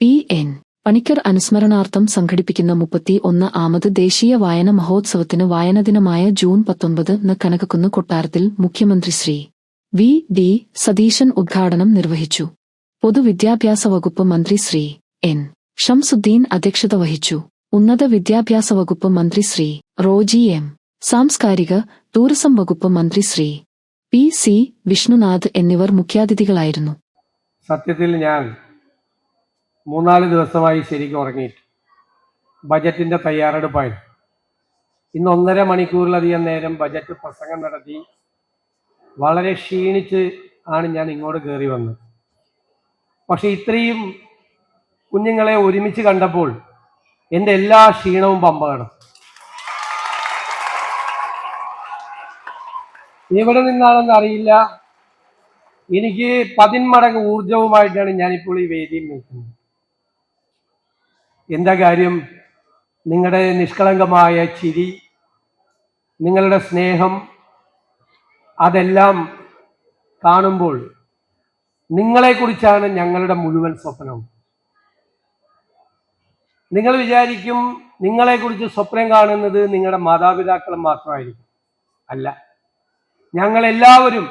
പി.എൻ. പണിക്കർ അനുസ്മരണാർത്ഥം സംഘടിപ്പിക്കുന്ന 31-ാമത് ദേശീയ വായന മഹോത്സവത്തിന് വായനദിനമായ ജൂൺ 19-ന് കനകക്കുന്ന് കൊട്ടാരത്തിൽ മുഖ്യമന്ത്രി ശ്രീ വി.ഡി. സതീശൻ ഉദ്ഘാടനം നിർവഹിച്ചു. പൊതുവിദ്യാഭ്യാസ വകുപ്പ് മന്ത്രി ശ്രീ എൻ. ഷംസുദ്ദീൻ അധ്യക്ഷത വഹിച്ചു. ഉന്നത വിദ്യാഭ്യാസ വകുപ്പ് മന്ത്രി ശ്രീ റോജി എം. സാംസ്കാരിക ടൂറിസം വകുപ്പ് മന്ത്രി ശ്രീ പി.സി. വിഷ്ണുനാഥ് എന്നിവർ മുഖ്യാതിഥികളായിരുന്നു. സത്യത്തിൽ ഞാൻ 3-4 ദിവസമായി ശരിക്കും ഉറങ്ങിയിട്ട് ബജറ്റിൻ്റെ തയ്യാറെടുപ്പായി. ഇന്ന് 1.5 മണിക്കൂറിലധികം നേരം ബജറ്റ് പ്രസംഗം നടത്തി വളരെ ക്ഷീണിച്ച് ആണ് ഞാൻ ഇങ്ങോട്ട് കയറി വന്നത്. പക്ഷെ ഇത്രയും കുഞ്ഞുങ്ങളെ ഒരുമിച്ച് കണ്ടപ്പോൾ എൻ്റെ എല്ലാ ക്ഷീണവും പമ്പ കടന്നു. എവിടെ നിന്നാണെന്ന് അറിയില്ല, എനിക്ക് 10 മടങ്ങ് ഊർജവുമായിട്ടാണ് ഞാനിപ്പോൾ ഈ വേദിയിൽ നിൽക്കുന്നത്. എന്താ കാര്യം? നിങ്ങളുടെ നിഷ്കളങ്കമായ ചിരി, നിങ്ങളുടെ സ്നേഹം, അതെല്ലാം കാണുമ്പോൾ നിങ്ങളെക്കുറിച്ചാണ് ഞങ്ങളുടെ മുഴുവൻ സ്വപ്നവും. നിങ്ങൾ വിചാരിക്കും നിങ്ങളെക്കുറിച്ച് സ്വപ്നം കാണുന്നത് നിങ്ങളുടെ മാതാപിതാക്കൾ മാത്രമായിരിക്കും. അല്ല, ഞങ്ങളെല്ലാവരും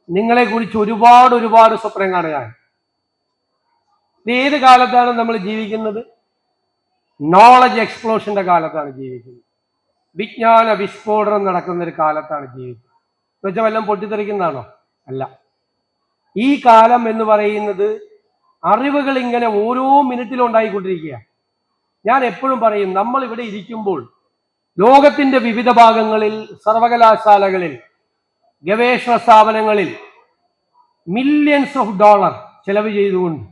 നിങ്ങളെക്കുറിച്ച് ഒരുപാട് സ്വപ്നം കാണുകയാണ്. ഇത് ഏത് കാലത്താണ് നമ്മൾ ജീവിക്കുന്നത്? നോളജ് എക്സ്പ്ലോഷന്റെ കാലത്താണ് ജീവിക്കുന്നത്. വിജ്ഞാന വിസ്ഫോടനം നടക്കുന്ന ഒരു കാലത്താണ് ജീവിക്കുന്നത്. എന്നുവെച്ചാൽ വല്ലതും പൊട്ടിത്തെറിക്കുന്നതാണോ? അല്ല. ഈ കാലം എന്ന് പറയുന്നത് അറിവുകൾ ഇങ്ങനെ ഓരോ മിനിറ്റിലും ഉണ്ടായിക്കൊണ്ടിരിക്കുക. ഞാൻ എപ്പോഴും പറയും, നമ്മൾ ഇവിടെ ഇരിക്കുമ്പോൾ ലോകത്തിന്റെ വിവിധ ഭാഗങ്ങളിൽ, സർവകലാശാലകളിൽ, ഗവേഷണ സ്ഥാപനങ്ങളിൽ മില്യൺസ് ഓഫ് ഡോളർ ചെലവ് ചെയ്തുകൊണ്ട്,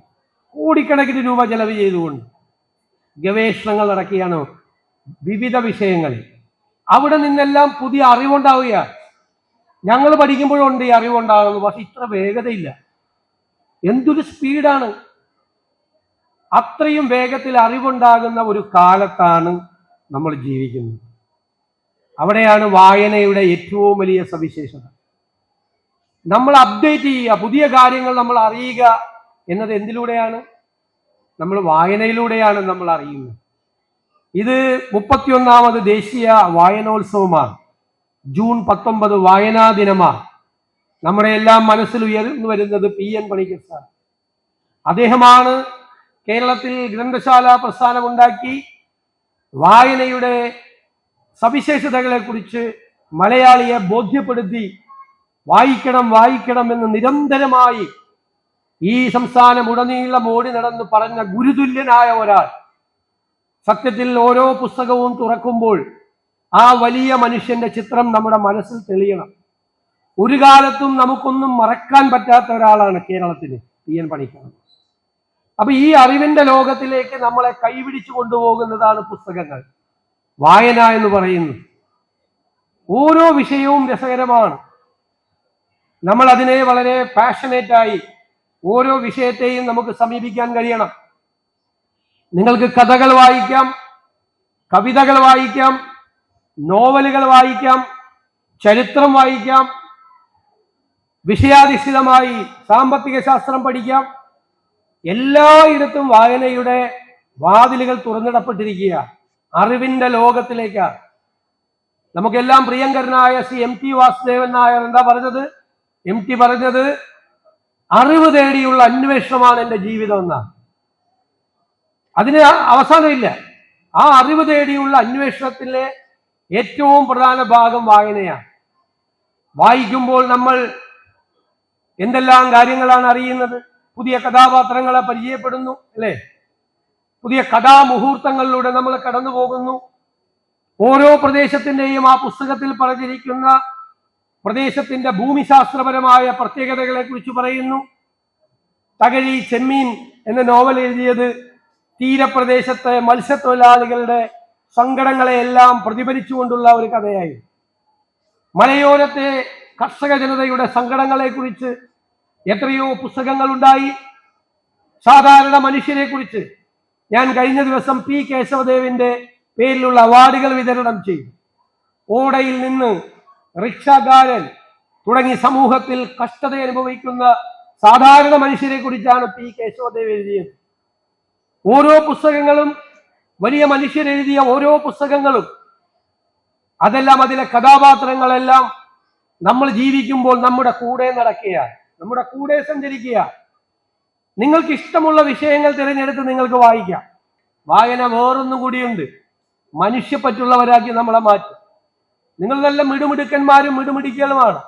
കോടിക്കണക്കിന് രൂപ ചെലവ് ചെയ്തുകൊണ്ട് ഗവേഷണങ്ങൾ നടക്കുകയാണ് വിവിധ വിഷയങ്ങളിൽ. അവിടെ നിന്നെല്ലാം പുതിയ അറിവുണ്ടാവുകയാണ്. ഞങ്ങൾ പഠിക്കുമ്പോഴുണ്ട് ഈ അറിവുണ്ടാകുന്നു, പക്ഷെ ഇത്ര വേഗതയില്ല. എന്തൊരു സ്പീഡാണ്! അത്രയും വേഗത്തിൽ അറിവുണ്ടാകുന്ന ഒരു കാലത്താണ് നമ്മൾ ജീവിക്കുന്നത്. അവിടെയാണ് വായനയുടെ ഏറ്റവും വലിയ സവിശേഷത. നമ്മൾ അപ്ഡേറ്റ് ചെയ്യുക, പുതിയ കാര്യങ്ങൾ നമ്മൾ അറിയുക എന്നത് എന്തിലൂടെയാണ്? നമ്മൾ വായനയിലൂടെയാണ് നമ്മൾ അറിയുന്നത്. ഇത് 31-ാമത് ദേശീയ വായനോത്സവമാണ്. ജൂൺ 19 വായനാ ദിനമാണ്. നമ്മുടെ എല്ലാം മനസ്സിൽ ഉയർന്നു വരുന്നത് പി.എൻ. പണിക്കർ സാർ. അദ്ദേഹമാണ് കേരളത്തിൽ ഗ്രന്ഥശാല പ്രസ്ഥാനമുണ്ടാക്കി വായനയുടെ സവിശേഷതകളെ കുറിച്ച് മലയാളിയെ ബോധ്യപ്പെടുത്തി വായിക്കണം എന്ന് നിരന്തരമായി ഈ സംസ്ഥാനം ഉടനീളം ഓടി നടന്ന് പറഞ്ഞ ഗുരുതുല്യനായ ഒരാൾ. സത്യത്തിൽ ഓരോ പുസ്തകവും തുറക്കുമ്പോൾ ആ വലിയ മനുഷ്യന്റെ ചിത്രം നമ്മുടെ മനസ്സിൽ തെളിയണം. ഒരു കാലത്തും നമുക്കൊന്നും മറക്കാൻ പറ്റാത്ത ഒരാളാണ് കേരളത്തിന് പി.എൻ. പണിക്കർ. അപ്പൊ ഈ അറിവിന്റെ ലോകത്തിലേക്ക് നമ്മളെ കൈപിടിച്ചു കൊണ്ടുപോകുന്നതാണ് പുസ്തകങ്ങൾ, വായന എന്ന് പറയുന്നത്. ഓരോ വിഷയവും രസകരമാണ്. നമ്മൾ അതിനെ വളരെ പാഷനേറ്റായി ഓരോ വിഷയത്തെയും നമുക്ക് സമീപിക്കാൻ കഴിയണം. നിങ്ങൾക്ക് കഥകൾ വായിക്കാം, കവിതകൾ വായിക്കാം, നോവലുകൾ വായിക്കാം, ചരിത്രം വായിക്കാം, വിഷയാധിഷ്ഠിതമായി സാമ്പത്തിക ശാസ്ത്രം പഠിക്കാം. എല്ലായിടത്തും വായനയുടെ വാതിലുകൾ തുറന്നിടപ്പെട്ടിരിക്കുക അറിവിന്റെ ലോകത്തിലേക്കാണ്. നമുക്കെല്ലാം പ്രിയങ്കരനായ ശ്രീ M.T. വാസുദേവൻ നായർ എന്താ പറഞ്ഞത്? M.T. പറഞ്ഞത്, അറിവ് തേടിയുള്ള അന്വേഷണമാണ് എൻ്റെ ജീവിതം എന്നാണ്. അതിന് അവസാനമില്ല. ആ അറിവ് തേടിയുള്ള അന്വേഷണത്തിലെ ഏറ്റവും പ്രധാന ഭാഗം വായനയാണ്. വായിക്കുമ്പോൾ നമ്മൾ എന്തെല്ലാം കാര്യങ്ങളാണ് അറിയുന്നത്? പുതിയ കഥാപാത്രങ്ങളെ പരിചയപ്പെടുന്നു, അല്ലേ? പുതിയ കഥാമുഹൂർത്തങ്ങളിലൂടെ നമ്മൾ കടന്നു പോകുന്നു. ഓരോ പ്രദേശത്തിന്റെയും ആ പുസ്തകത്തിൽ പറഞ്ഞിരിക്കുന്ന പ്രദേശത്തിന്റെ ഭൂമിശാസ്ത്രപരമായ പ്രത്യേകതകളെ കുറിച്ച് പറയുന്നു. തകഴി ചെമ്മീൻ എന്ന നോവൽ എഴുതിയത് തീരപ്രദേശത്തെ മത്സ്യത്തൊഴിലാളികളുടെ സങ്കടങ്ങളെയെല്ലാം പ്രതിഫലിച്ചുകൊണ്ടുള്ള ഒരു കഥയായി. മലയോരത്തെ കർഷക ജനതയുടെ സങ്കടങ്ങളെ കുറിച്ച് എത്രയോ പുസ്തകങ്ങൾ ഉണ്ടായി. സാധാരണ മനുഷ്യരെ കുറിച്ച് ഞാൻ കഴിഞ്ഞ ദിവസം പി. കേശവദേവിന്റെ പേരിലുള്ള അവാർഡുകൾ വിതരണം ചെയ്തു. ഓടയിൽ നിന്ന് റിക്ഷാകാരൻ തുടങ്ങി സമൂഹത്തിൽ കഷ്ടത അനുഭവിക്കുന്ന സാധാരണ മനുഷ്യരെ കുറിച്ചാണ് പി. കേശവദേവ് എഴുതിയത്. ഓരോ പുസ്തകങ്ങളും, വലിയ മനുഷ്യരെഴുതിയ ഓരോ പുസ്തകങ്ങളും, അതെല്ലാം അതിലെ കഥാപാത്രങ്ങളെല്ലാം നമ്മൾ ജീവിക്കുമ്പോൾ നമ്മുടെ കൂടെ നടക്കുകയാണ്, നമ്മുടെ കൂടെ സഞ്ചരിക്കുകയാണ്. നിങ്ങൾക്ക് ഇഷ്ടമുള്ള വിഷയങ്ങൾ തിരഞ്ഞെടുത്ത് നിങ്ങൾക്ക് വായിക്കാം. വായന വേറൊന്നും കൂടിയുണ്ട്, മനുഷ്യപ്പറ്റുള്ളവരാക്കി നമ്മളെ മാറ്റും. നിങ്ങൾ നല്ല മിടുമിടുക്കന്മാരും മിടുമിടിക്കലുമാണ്,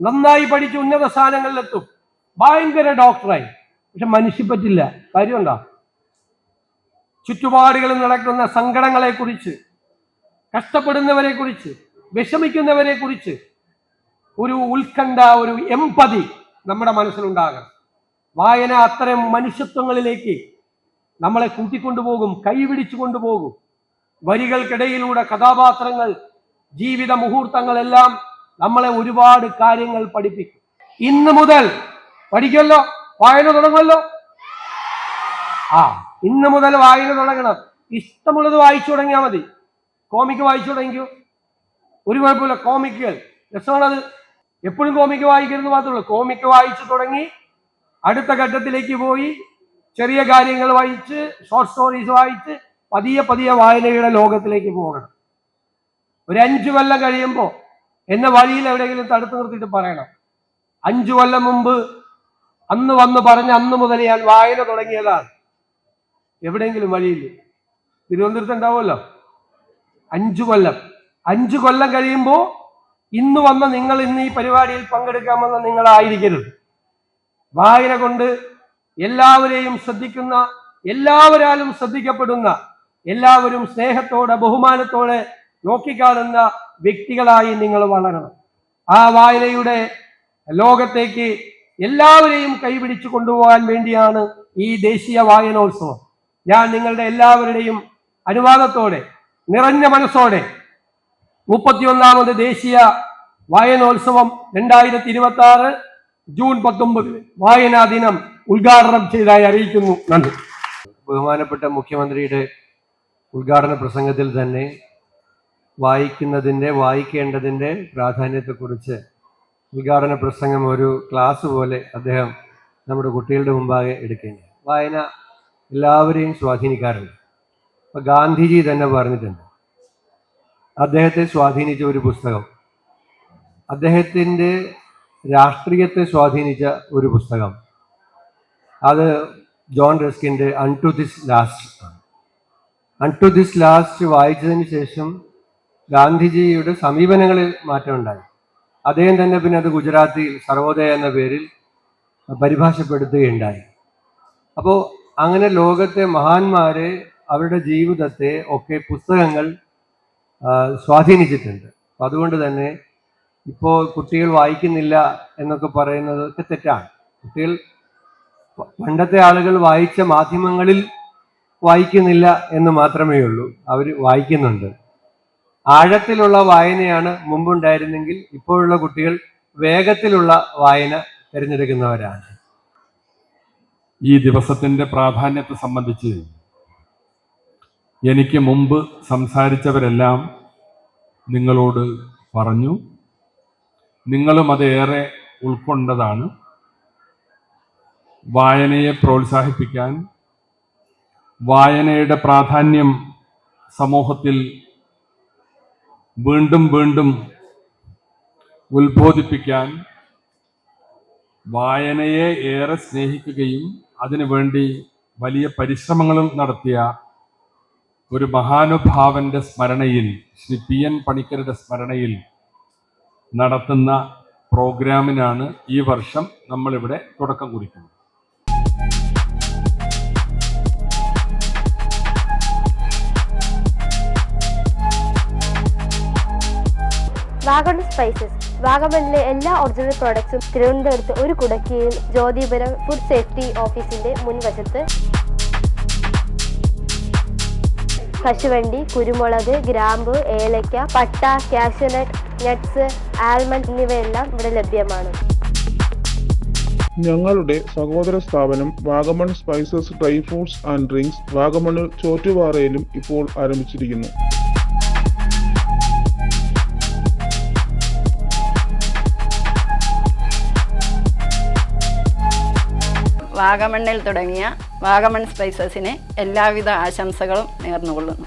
നന്നായി പഠിച്ച് ഉന്നത സ്ഥാനങ്ങളിലെത്തും, ഭയങ്കര ഡോക്ടറായി. പക്ഷെ മനുഷ്യപ്പറ്റില്ല. കാര്യമുണ്ടോ? ചുറ്റുപാടുകളിൽ നടക്കുന്ന സങ്കടങ്ങളെ കുറിച്ച്, കഷ്ടപ്പെടുന്നവരെ കുറിച്ച്, വിഷമിക്കുന്നവരെ കുറിച്ച് ഒരു ഉത്കണ്ഠ, ഒരു എമ്പതി നമ്മുടെ മനസ്സിലുണ്ടാകണം. വായന അത്തരം മനുഷ്യത്വങ്ങളിലേക്ക് നമ്മളെ കൂട്ടിക്കൊണ്ടുപോകും, കൈപിടിച്ചു കൊണ്ടുപോകും. വരികൾക്കിടയിലൂടെ കഥാപാത്രങ്ങൾ, ജീവിത മുഹൂർത്തങ്ങളെല്ലാം നമ്മളെ ഒരുപാട് കാര്യങ്ങൾ പഠിപ്പിക്കും. ഇന്ന് മുതൽ പഠിക്കുമല്ലോ, വായന തുടങ്ങുമല്ലോ. ഇന്ന് മുതൽ വായന തുടങ്ങണം. ഇഷ്ടമുള്ളത് വായിച്ചു തുടങ്ങിയാൽ മതി. കോമിക്ക് വായിച്ചു തുടങ്ങിക്കോ, ഒരു കുഴപ്പമില്ല. കോമിക്കുകൾ രസമാണത്. എപ്പോഴും കോമിക്ക് വായിക്കരുത് മാത്രമല്ല, കോമിക്ക് വായിച്ചു തുടങ്ങി അടുത്ത ഘട്ടത്തിലേക്ക് പോയി ചെറിയ കാര്യങ്ങൾ വായിച്ച്, ഷോർട്ട് സ്റ്റോറീസ് വായിച്ച് പതിയെ പതിയെ വായനയുടെ ലോകത്തിലേക്ക് പോകണം. ഒരു 5 കൊല്ലം കഴിയുമ്പോൾ എന്നെ വഴിയിൽ എവിടെയെങ്കിലും തടുത്തു നിർത്തിയിട്ട് പറയണം, 5 കൊല്ലം മുമ്പ് അന്ന് വന്ന് പറഞ്ഞ അന്ന് മുതൽ ഞാൻ വായന തുടങ്ങിയതാണ്. എവിടെയെങ്കിലും വഴിയിൽ തിരുവനന്തപുരത്ത് ഉണ്ടാവുമല്ലോ. 5 കൊല്ലം കഴിയുമ്പോൾ ഇന്ന് വന്ന നിങ്ങൾ ഇന്ന് ഈ പരിപാടിയിൽ പങ്കെടുക്കാമെന്ന് നിങ്ങളായിരിക്കരുത്. വായന കൊണ്ട് എല്ലാവരെയും ശ്രദ്ധിക്കുന്ന, എല്ലാവരാലും ശ്രദ്ധിക്കപ്പെടുന്ന, എല്ലാവരും സ്നേഹത്തോടെ ബഹുമാനത്തോടെ നോക്കിക്കാണുന്ന വ്യക്തികളായി നിങ്ങൾ വളരണം. ആ വായനയുടെ ലോകത്തേക്ക് എല്ലാവരെയും കൈപിടിച്ചു കൊണ്ടുപോകാൻ വേണ്ടിയാണ് ഈ ദേശീയ വായനോത്സവം. ഞാൻ നിങ്ങളുടെ എല്ലാവരുടെയും അനുവാദത്തോടെ, നിറഞ്ഞ മനസ്സോടെ 31ാമത് ദേശീയ വായനോത്സവം 2026 ജൂൺ 19 വായനാ ദിനം ഉദ്ഘാടനം ചെയ്തതായി അറിയിക്കുന്നു. നന്ദി. ബഹുമാനപ്പെട്ട മുഖ്യമന്ത്രിയുടെ ഉദ്ഘാടന പ്രസംഗത്തിൽ തന്നെ വായിക്കേണ്ടതിൻ്റെ പ്രാധാന്യത്തെക്കുറിച്ച് ഉദ്ഘാടന പ്രസംഗം ഒരു ക്ലാസ് പോലെ അദ്ദേഹം നമ്മുടെ കുട്ടികളുടെ മുമ്പാകെ എടുക്കേണ്ടത്. വായന എല്ലാവരെയും സ്വാധീനിക്കാറുണ്ട്. അപ്പോൾ ഗാന്ധിജി തന്നെ പറഞ്ഞിട്ടുണ്ട്, അദ്ദേഹത്തെ സ്വാധീനിച്ച ഒരു പുസ്തകം, അദ്ദേഹത്തിൻ്റെ രാഷ്ട്രീയത്തെ സ്വാധീനിച്ച ഒരു പുസ്തകം, അത് ജോൺ റസ്കിൻ്റെ അൺടു ദിസ് ലാസ്റ്റ് ആണ്. അൺടു ദിസ് ലാസ്റ്റ് വായിച്ചതിന് ശേഷം ഗാന്ധിജിയുടെ സമീപനങ്ങളിൽ മാറ്റമുണ്ടായി. അദ്ദേഹം തന്നെ പിന്നെ അത് ഗുജറാത്തിയിൽ സർവോദയ എന്ന പേരിൽ പരിഭാഷപ്പെടുത്തുകയുണ്ടായി. അപ്പോൾ അങ്ങനെ ലോകത്തെ മഹാന്മാരെ, അവരുടെ ജീവിതത്തെ ഒക്കെ പുസ്തകങ്ങൾ സ്വാധീനിച്ചിട്ടുണ്ട്. അപ്പം അതുകൊണ്ട് തന്നെ ഇപ്പോൾ കുട്ടികൾ വായിക്കുന്നില്ല എന്നൊക്കെ പറയുന്നതൊക്കെ തെറ്റാണ്. കുട്ടികൾ, പണ്ടത്തെ ആളുകൾ വായിച്ച മാധ്യമങ്ങളിൽ വായിക്കുന്നില്ല എന്ന് മാത്രമേ ഉള്ളൂ, അവർ വായിക്കുന്നുണ്ട്. ആഴത്തിലുള്ള വായനയാണ് മുമ്പുണ്ടായിരുന്നെങ്കിൽ ഇപ്പോഴുള്ള കുട്ടികൾ വേഗത്തിലുള്ള വായന തിരഞ്ഞെടുക്കുന്നവരാണ്. ഈ ദിവസത്തിൻ്റെ പ്രാധാന്യത്തെ സംബന്ധിച്ച് എനിക്ക് മുമ്പ് സംസാരിച്ചവരെല്ലാം നിങ്ങളോട് പറഞ്ഞു. നിങ്ങളും അതേറെ ഉൾക്കൊണ്ടതാണ്. വായനയെ പ്രോത്സാഹിപ്പിക്കാൻ, വായനയുടെ പ്രാധാന്യം സമൂഹത്തിൽ വീണ്ടും വീണ്ടും ഉത്ബോധിപ്പിക്കാൻ, വായനയെ ഏറെ സ്നേഹിക്കുകയും അതിനുവേണ്ടി വലിയ പരിശ്രമങ്ങളും നടത്തിയ ഒരു മഹാനുഭാവന്റെ സ്മരണയിൽ, ശ്രീ PN പണിക്കരുടെ സ്മരണയിൽ നടത്തുന്ന പ്രോഗ്രാമിനാണ് ഈ വർഷം നമ്മളിവിടെ തുടക്കം കുറിക്കുന്നത്. വാഗമൺ സ്പൈസസ്, വാഗമണിലെ എല്ലാ ഒറിജിനൽ പ്രോഡക്ട്സും തിരുവനന്തപുരത്ത് ഒരു കുടക്കീഴിൽ ജ്യോതിപുരം ഫുഡ് സേഫ്റ്റി ഓഫീസിന്റെ മുൻവശത്ത്. കശുവണ്ടി, കുരുമുളക്, ഗ്രാമ്പു, ഏലക്ക, പട്ട, കാഷ്യൂനട്ട്, നട്ട്സ്, ആൽമണ്ട് എന്നിവയെല്ലാം ഇവിടെ ലഭ്യമാണ്. ഞങ്ങളുടെ സഹോദര സ്ഥാപനം Vagamon spices dry fruits and drinks വാഗമണിൽ ചോറ്റുപാറയിലും ഇപ്പോൾ ആരംഭിച്ചിരിക്കുന്നു. വാഗമണ്ണിൽ തുടങ്ങിയ വാഗമൺ സ്പൈസസിന് എല്ലാവിധ ആശംസകളും നേർന്നുകൊള്ളുന്നു.